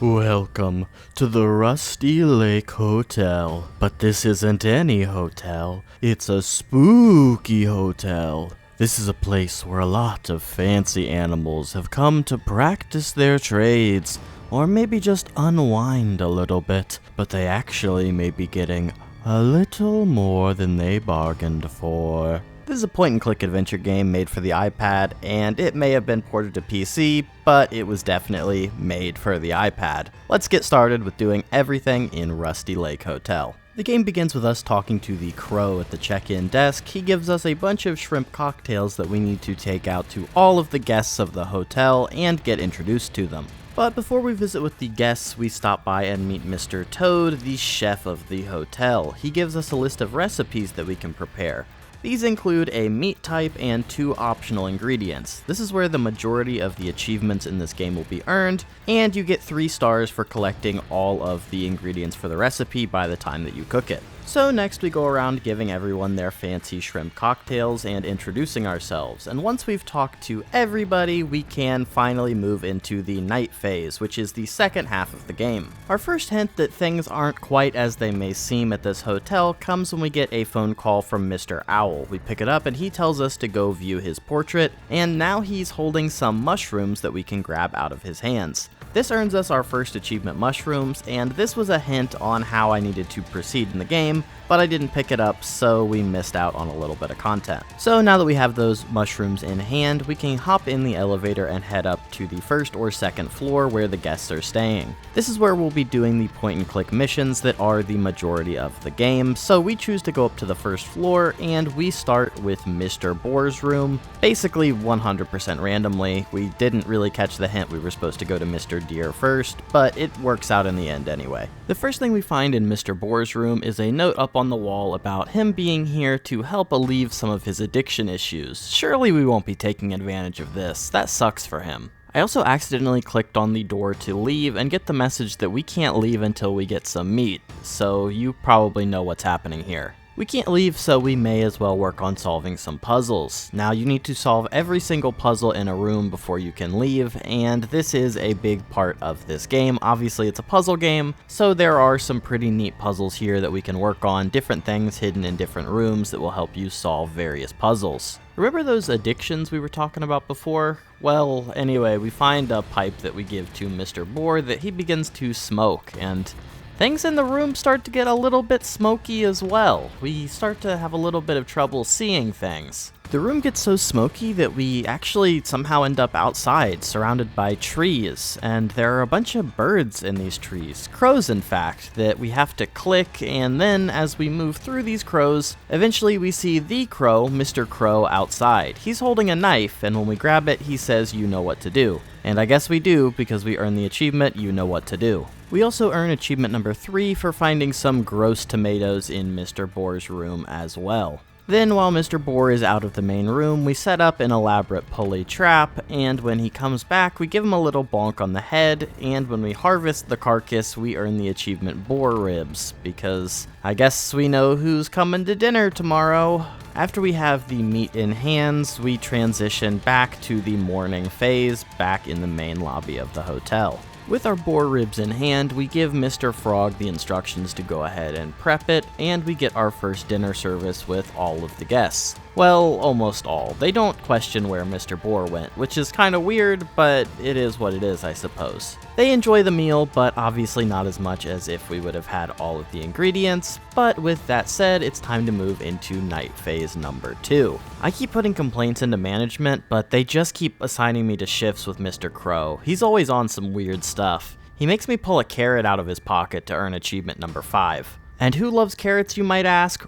Welcome to the Rusty Lake Hotel. But this isn't any hotel, it's a spooky hotel. This is a place where a lot of fancy animals have come to practice their trades, or maybe just unwind a little bit, but they actually may be getting a little more than they bargained for. This is a point-and-click adventure game made for the iPad, and it may have been ported to PC, but it was definitely made for the iPad. Let's get started with doing everything in Rusty Lake Hotel. The game begins with us talking to the crow at the check-in desk. He gives us a bunch of shrimp cocktails that we need to take out to all of the guests of the hotel and get introduced to them. But before we visit with the guests, we stop by and meet Mr. Toad, the chef of the hotel. He gives us a list of recipes that we can prepare. These include a meat type and 2 optional ingredients. This is where the majority of the achievements in this game will be earned, and you get 3 stars for collecting all of the ingredients for the recipe by the time that you cook it. So next we go around giving everyone their fancy shrimp cocktails and introducing ourselves, and once we've talked to everybody, we can finally move into the night phase, which is the second half of the game. Our first hint that things aren't quite as they may seem at this hotel comes when we get a phone call from Mr. Owl. We pick it up and he tells us to go view his portrait, and now he's holding some mushrooms that we can grab out of his hands. This earns us our first achievement, mushrooms, and this was a hint on how I needed to proceed in the game, but I didn't pick it up, so we missed out on a little bit of content. So now that we have those mushrooms in hand, we can hop in the elevator and head up to the first or second floor where the guests are staying. This is where we'll be doing the point-and-click missions that are the majority of the game, so we choose to go up to the first floor, and we start with Mr. Boar's room, basically 100% randomly. We didn't really catch the hint we were supposed to go to Mr. Deer first, but it works out in the end anyway. The first thing we find in Mr. Boar's room is a note up on the wall about him being here to help alleviate some of his addiction issues. Surely we won't be taking advantage of this. That sucks for him. I also accidentally clicked on the door to leave and get the message that we can't leave until we get some meat, so you probably know what's happening here. We can't leave, so we may as well work on solving some puzzles. Now you need to solve every single puzzle in a room before you can leave, and this is a big part of this game. Obviously it's a puzzle game, so there are some pretty neat puzzles here that we can work on, different things hidden in different rooms that will help you solve various puzzles. Remember those addictions we were talking about before? Well, anyway, we find a pipe that we give to Mr. Boar that he begins to smoke, and things in the room start to get a little bit smoky as well. We start to have a little bit of trouble seeing things. The room gets so smoky that we actually somehow end up outside, surrounded by trees, and there are a bunch of birds in these trees, crows in fact, that we have to click, and then as we move through these crows, eventually we see the crow, Mr. Crow, outside. He's holding a knife, and when we grab it, he says, "You know what to do." And I guess we do, because we earn the achievement, "You know what to do." We also earn achievement number 3 for finding some gross tomatoes in Mr. Boar's room as well. Then, while Mr. Boar is out of the main room, we set up an elaborate pulley trap, and when he comes back, we give him a little bonk on the head, and when we harvest the carcass, we earn the achievement Boar Ribs, because I guess we know who's coming to dinner tomorrow. After we have the meat in hands, we transition back to the morning phase, back in the main lobby of the hotel. With our boar ribs in hand, we give Mr. Frog the instructions to go ahead and prep it, and we get our first dinner service with all of the guests. Well, almost all. They don't question where Mr. Boar went, which is kind of weird, but it is what it is, I suppose. They enjoy the meal, but obviously not as much as if we would have had all of the ingredients, but with that said, it's time to move into night phase number 2. I keep putting complaints into management, but they just keep assigning me to shifts with Mr. Crow. He's always on some weird stuff. He makes me pull a carrot out of his pocket to earn achievement number 5. And who loves carrots, you might ask?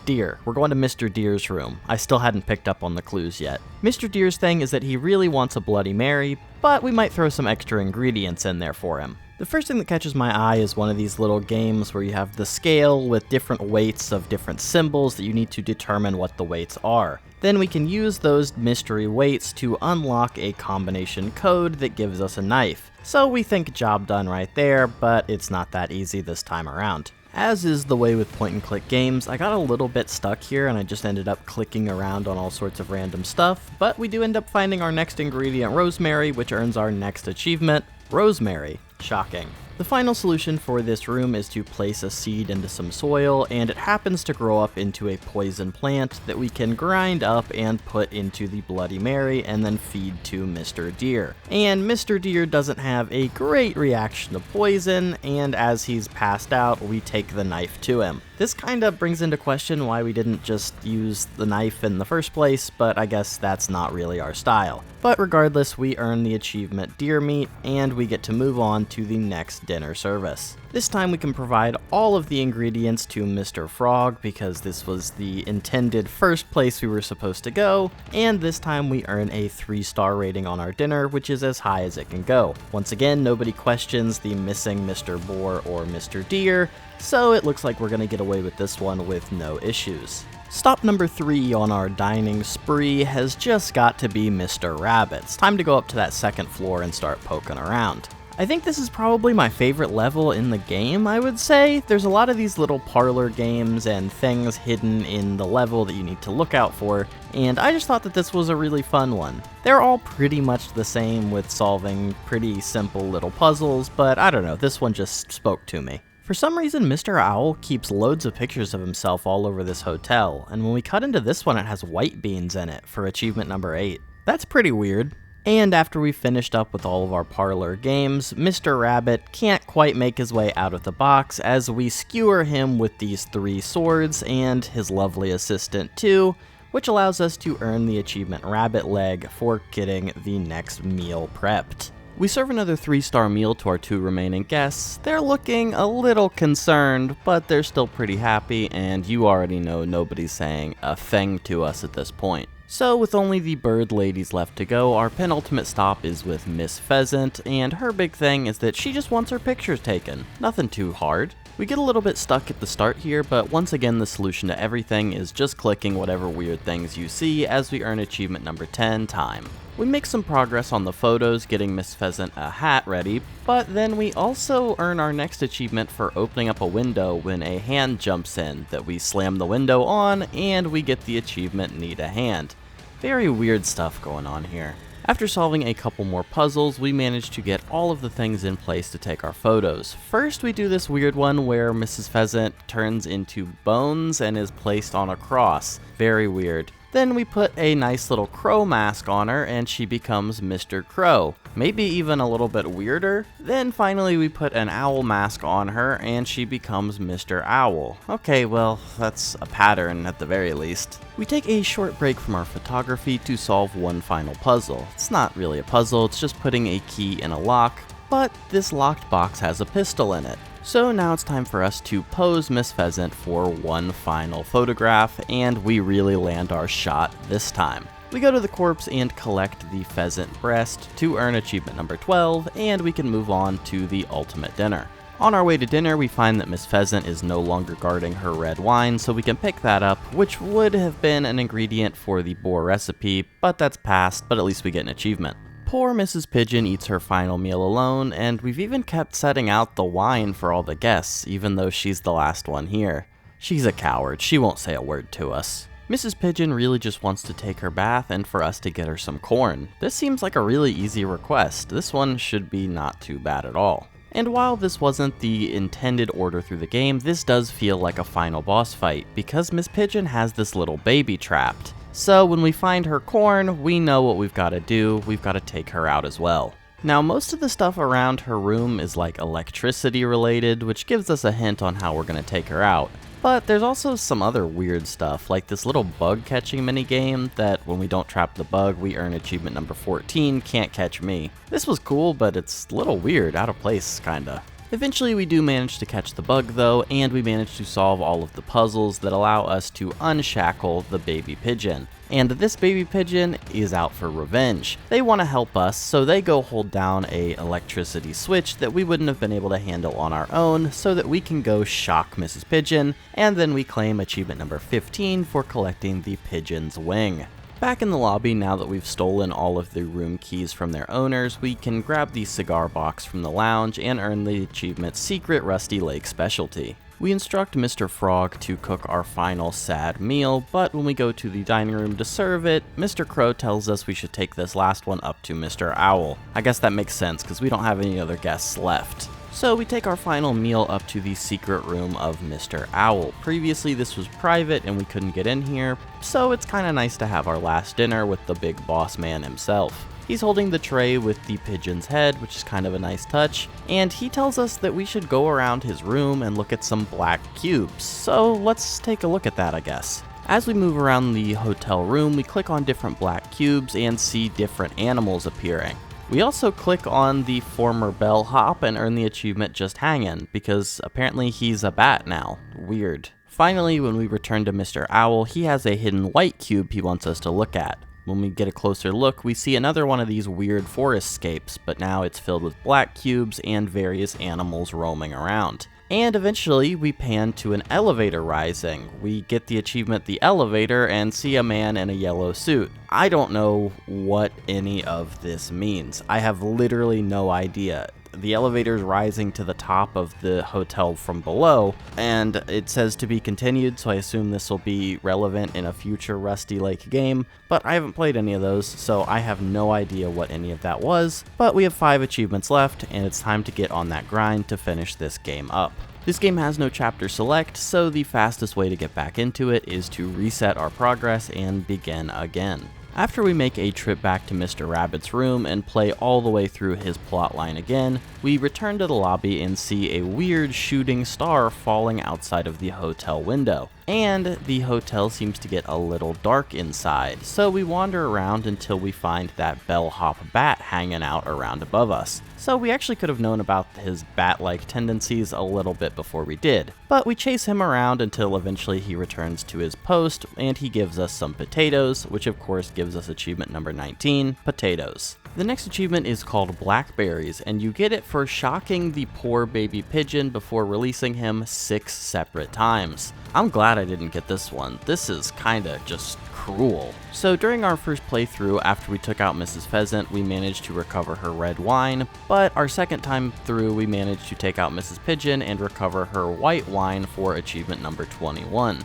Deer. We're going to Mr. Deer's room. I still hadn't picked up on the clues yet. Mr. Deer's thing is that he really wants a Bloody Mary, but we might throw some extra ingredients in there for him. The first thing that catches my eye is one of these little games where you have the scale with different weights of different symbols that you need to determine what the weights are. Then we can use those mystery weights to unlock a combination code that gives us a knife. So we think job done right there, but it's not that easy this time around. As is the way with point-and-click games, I got a little bit stuck here and I just ended up clicking around on all sorts of random stuff, but we do end up finding our next ingredient, rosemary, which earns our next achievement, Rosemary. Shocking. The final solution for this room is to place a seed into some soil, and it happens to grow up into a poison plant that we can grind up and put into the Bloody Mary and then feed to Mr. Deer. And Mr. Deer doesn't have a great reaction to poison, and as he's passed out, we take the knife to him. This kind of brings into question why we didn't just use the knife in the first place, but I guess that's not really our style. But regardless, we earn the achievement Deer Meat, and we get to move on to the next dinner service. This time we can provide all of the ingredients to Mr. Frog because this was the intended first place we were supposed to go, and this time we earn a 3-star rating on our dinner, which is as high as it can go. Once again, nobody questions the missing Mr. Boar or Mr. Deer, so it looks like we're going to get away with this one with no issues. Stop number 3 on our dining spree has just got to be Mr. Rabbit. It's time to go up to that second floor and start poking around. I think this is probably my favorite level in the game, I would say. There's a lot of these little parlor games and things hidden in the level that you need to look out for, and I just thought that this was a really fun one. They're all pretty much the same with solving pretty simple little puzzles, but I don't know, this one just spoke to me. For some reason, Mr. Owl keeps loads of pictures of himself all over this hotel, and when we cut into this one, it has white beans in it for achievement number 8. That's pretty weird. And after we finished up with all of our parlor games, Mr. Rabbit can't quite make his way out of the box as we skewer him with these 3 swords and his lovely assistant too, which allows us to earn the achievement Rabbit Leg for getting the next meal prepped. We serve another 3-star meal to our 2 remaining guests. They're looking a little concerned, but they're still pretty happy, and you already know nobody's saying a thing to us at this point. So with only the bird ladies left to go, our penultimate stop is with Miss Pheasant, and her big thing is that she just wants her pictures taken. Nothing too hard. We get a little bit stuck at the start here, but once again the solution to everything is just clicking whatever weird things you see as we earn achievement number 10, Time. We make some progress on the photos, getting Miss Pheasant a hat ready, but then we also earn our next achievement for opening up a window when a hand jumps in that we slam the window on, and we get the achievement Need a Hand. Very weird stuff going on here. After solving a couple more puzzles, we manage to get all of the things in place to take our photos. First, we do this weird one where Mrs. Pheasant turns into bones and is placed on a cross. Very weird. Then we put a nice little crow mask on her and she becomes Mr. Crow. Maybe even a little bit weirder. Then finally we put an owl mask on her and she becomes Mr. Owl. Okay, well, that's a pattern at the very least. We take a short break from our photography to solve one final puzzle. It's not really a puzzle, it's just putting a key in a lock, but this locked box has a pistol in it. So now it's time for us to pose Miss Pheasant for one final photograph, and we really land our shot this time. We go to the corpse and collect the pheasant breast to earn achievement number 12, and we can move on to the ultimate dinner. On our way to dinner, we find that Miss Pheasant is no longer guarding her red wine, so we can pick that up, which would have been an ingredient for the boar recipe, but that's past, but at least we get an achievement. Poor Mrs. Pigeon eats her final meal alone, and we've even kept setting out the wine for all the guests, even though she's the last one here. She's a coward, she won't say a word to us. Mrs. Pigeon really just wants to take her bath and for us to get her some corn. This seems like a really easy request. This one should be not too bad at all. And while this wasn't the intended order through the game, this does feel like a final boss fight, because Miss Pigeon has this little baby trapped. So when we find her corn, we know what we've got to do. We've got to take her out as well. Now, most of the stuff around her room is like electricity related, which gives us a hint on how we're going to take her out. But there's also some other weird stuff, like this little bug catching minigame that when we don't trap the bug, we earn achievement number 14, Can't Catch Me. This was cool, but it's a little weird, out of place, kinda. Eventually we do manage to catch the bug though, and we manage to solve all of the puzzles that allow us to unshackle the baby pigeon. And this baby pigeon is out for revenge. They want to help us, so they go hold down a electricity switch that we wouldn't have been able to handle on our own, so that we can go shock Mrs. Pigeon, and then we claim achievement number 15 for collecting the pigeon's wing. Back in the lobby, now that we've stolen all of the room keys from their owners, we can grab the cigar box from the lounge and earn the achievement Secret Rusty Lake Specialty. We instruct Mr. Frog to cook our final sad meal, but when we go to the dining room to serve it, Mr. Crow tells us we should take this last one up to Mr. Owl. I guess that makes sense because we don't have any other guests left. So we take our final meal up to the secret room of Mr. Owl. Previously this was private and we couldn't get in here, so it's kinda nice to have our last dinner with the big boss man himself. He's holding the tray with the pigeon's head, which is kind of a nice touch, and he tells us that we should go around his room and look at some black cubes, so let's take a look at that, I guess. As we move around the hotel room, we click on different black cubes and see different animals appearing. We also click on the former bellhop and earn the achievement Just Hangin', because apparently he's a bat now. Weird. Finally, when we return to Mr. Owl, he has a hidden white cube he wants us to look at. When we get a closer look, we see another one of these weird forest scapes, but now it's filled with black cubes and various animals roaming around. And eventually, we pan to an elevator rising. We get the achievement The Elevator and see a man in a yellow suit. I don't know what any of this means. I have literally no idea. The elevator's rising to the top of the hotel from below, and it says to be continued, so I assume this will be relevant in a future Rusty Lake game, but I haven't played any of those, so I have no idea what any of that was, but we have 5 achievements left, and it's time to get on that grind to finish this game up. This game has no chapter select, so the fastest way to get back into it is to reset our progress and begin again. After we make a trip back to Mr. Rabbit's room and play all the way through his plotline again, we return to the lobby and see a weird shooting star falling outside of the hotel window. And the hotel seems to get a little dark inside, so we wander around until we find that bellhop bat hanging out around above us. So we actually could have known about his bat-like tendencies a little bit before we did. But we chase him around until eventually he returns to his post and he gives us some potatoes, which of course gives us achievement number 19, potatoes. The next achievement is called Blackberries, and you get it for shocking the poor baby pigeon before releasing him 6 separate times. I'm glad I didn't get this one. This is kinda just cruel. So during our first playthrough, after we took out Mrs. Pheasant, we managed to recover her red wine, but our second time through, we managed to take out Mrs. Pigeon and recover her white wine for achievement number 21.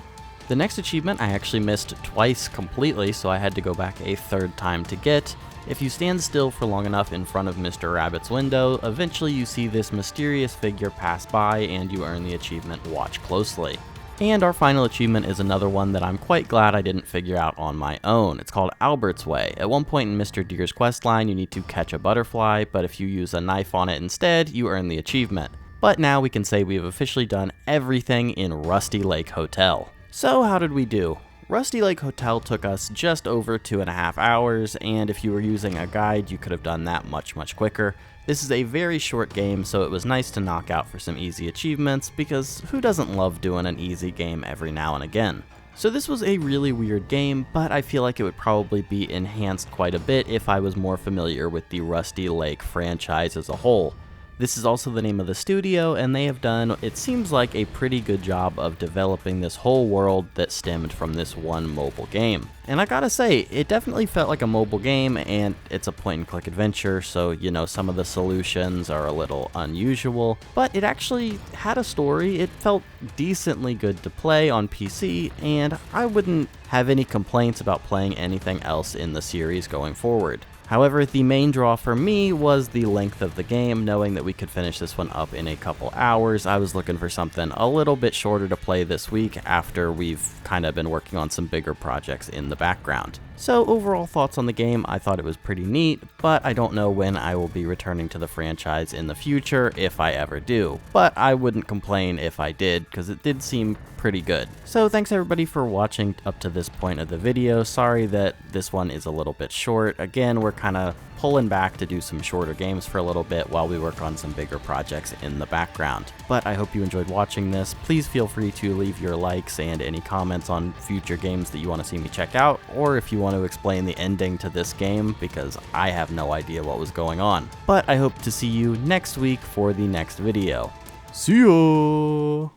The next achievement I actually missed twice completely, so I had to go back a third time to get. If you stand still for long enough in front of Mr. Rabbit's window, eventually you see this mysterious figure pass by and you earn the achievement Watch Closely. And our final achievement is another one that I'm quite glad I didn't figure out on my own. It's called Albert's Way. At one point in Mr. Deer's questline, you need to catch a butterfly, but if you use a knife on it instead, you earn the achievement. But now we can say we've officially done everything in Rusty Lake Hotel. So how did we do? Rusty Lake Hotel took us just over 2.5 hours, and if you were using a guide, you could have done that much quicker. This is a very short game, so it was nice to knock out for some easy achievements, because who doesn't love doing an easy game every now and again? So this was a really weird game, but I feel like it would probably be enhanced quite a bit if I was more familiar with the Rusty Lake franchise as a whole. This is also the name of the studio, and they have done, it seems like, a pretty good job of developing this whole world that stemmed from this one mobile game. And I gotta say, it definitely felt like a mobile game, and it's a point-and-click adventure, so, you know, some of the solutions are a little unusual, but it actually had a story. It felt decently good to play on PC, and I wouldn't have any complaints about playing anything else in the series going forward. However, the main draw for me was the length of the game. Knowing that we could finish this one up in a couple hours, I was looking for something a little bit shorter to play this week after we've kind of been working on some bigger projects in the background. So overall thoughts on the game, I thought it was pretty neat, but I don't know when I will be returning to the franchise in the future, if I ever do. But I wouldn't complain if I did, because it did seem pretty good. So thanks everybody for watching up to this point of the video. Sorry that this one is a little bit short. Again, we're kind of pulling back to do some shorter games for a little bit while we work on some bigger projects in the background. But I hope you enjoyed watching this. Please feel free to leave your likes and any comments on future games that you want to see me check out, or if you want to explain the ending to this game, because I have no idea what was going on. But I hope to see you next week for the next video. See ya!